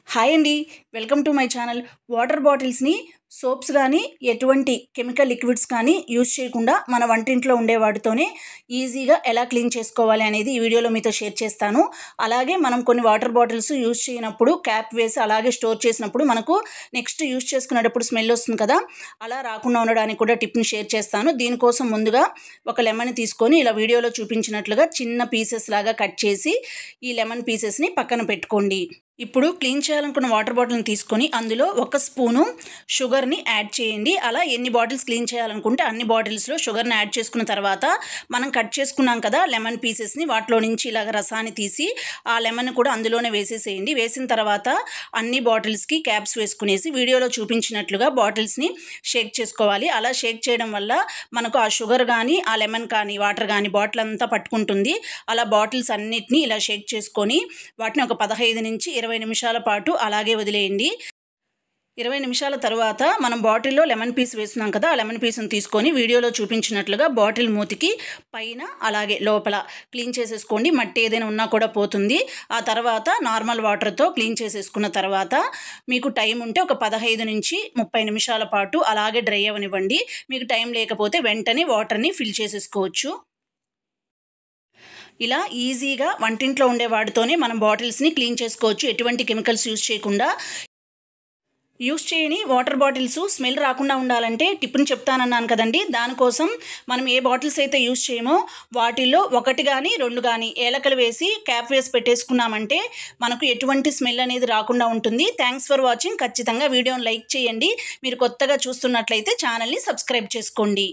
Hi అండి, welcome to my channel. Water బాటిల్స్ని soaps కానీ ఎటువంటి కెమికల్ లిక్విడ్స్ కానీ యూజ్ చేయకుండా మన వంటింట్లో ఉండే వాటితోనే ఈజీగా ఎలా క్లీన్ చేసుకోవాలి అనేది ఈ వీడియోలో మీతో షేర్ చేస్తాను. అలాగే మనం కొన్ని వాటర్ బాటిల్స్ యూజ్ చేయనప్పుడు క్యాప్ వేసి అలాగే స్టోర్ చేసినప్పుడు మనకు నెక్స్ట్ యూజ్ చేసుకునేటప్పుడు స్మెల్ వస్తుంది కదా, అలా రాకుండా ఉండడానికి కూడా టిప్ని షేర్ చేస్తాను. దీనికోసం ముందుగా ఒక లెమన్ తీసుకొని ఇలా వీడియోలో చూపించినట్లుగా చిన్న పీసెస్ లాగా కట్ చేసి ఈ లెమన్ పీసెస్ని పక్కన పెట్టుకోండి. ఇప్పుడు క్లీన్ చేయాలనుకున్న వాటర్ బాటిల్ని తీసుకొని అందులో 1 స్పూను షుగర్ని యాడ్ చేయండి. అలా ఎన్ని బాటిల్స్ క్లీన్ చేయాలనుకుంటే అన్ని బాటిల్స్లో షుగర్ని యాడ్ చేసుకున్న తర్వాత మనం కట్ చేసుకున్నాం కదా లెమన్ పీసెస్ని, వాటిలో నుంచి ఇలాగ రసాన్ని తీసి ఆ లెమన్ కూడా అందులోనే వేసేసేయండి. వేసిన తర్వాత అన్ని బాటిల్స్కి క్యాప్స్ వేసుకునేసి వీడియోలో చూపించినట్లుగా బాటిల్స్ని షేక్ చేసుకోవాలి. అలా షేక్ చేయడం వల్ల మనకు ఆ షుగర్ కానీ ఆ లెమన్ కానీ వాటర్ కానీ బాటిల్ అంతా పట్టుకుంటుంది. అలా బాటిల్స్ అన్నిటినీ ఇలా షేక్ చేసుకొని వాటిని ఒక 15 నుంచి 20 నిమిషాల పాటు అలాగే వదిలేయండి. 20 నిమిషాల తర్వాత మనం బాటిల్లో లెమన్ పీస్ వేస్తున్నాం కదా, ఆ లెమన్ పీస్ని తీసుకొని వీడియోలో చూపించినట్లుగా బాటిల్ మూతికి పైన అలాగే లోపల క్లీన్ చేసేసుకోండి. మట్టి ఏదైనా ఉన్నా కూడా పోతుంది. ఆ తర్వాత నార్మల్ వాటర్తో క్లీన్ చేసేసుకున్న తర్వాత మీకు టైం ఉంటే ఒక 15 నుంచి 30 నిమిషాల పాటు అలాగే డ్రై అవ్వనివ్వండి. మీకు టైం లేకపోతే వెంటనే వాటర్ని ఫిల్ చేసేసుకోవచ్చు. ఇలా ఈజీగా వంటింట్లో ఉండే వాటితోనే మనం బాటిల్స్ని క్లీన్ చేసుకోవచ్చు, ఎటువంటి కెమికల్స్ యూజ్ చేయకుండా. యూజ్ చేయని వాటర్ బాటిల్స్ స్మెల్ రాకుండా ఉండాలంటే టిప్ని చెప్తానన్నాను కదండి. దానికోసం మనం ఏ బాటిల్స్ అయితే యూజ్ చేయమో వాటిల్లో 1 కానీ 2 కానీ ఏలకలు వేసి క్యాప్ వేసి పెట్టేసుకున్నామంటే మనకు ఎటువంటి స్మెల్ అనేది రాకుండా ఉంటుంది. Thanks for watching. ఖచ్చితంగా వీడియోని లైక్ చేయండి. మీరు కొత్తగా చూస్తున్నట్లయితే ఛానల్ని సబ్స్క్రైబ్ చేసుకోండి.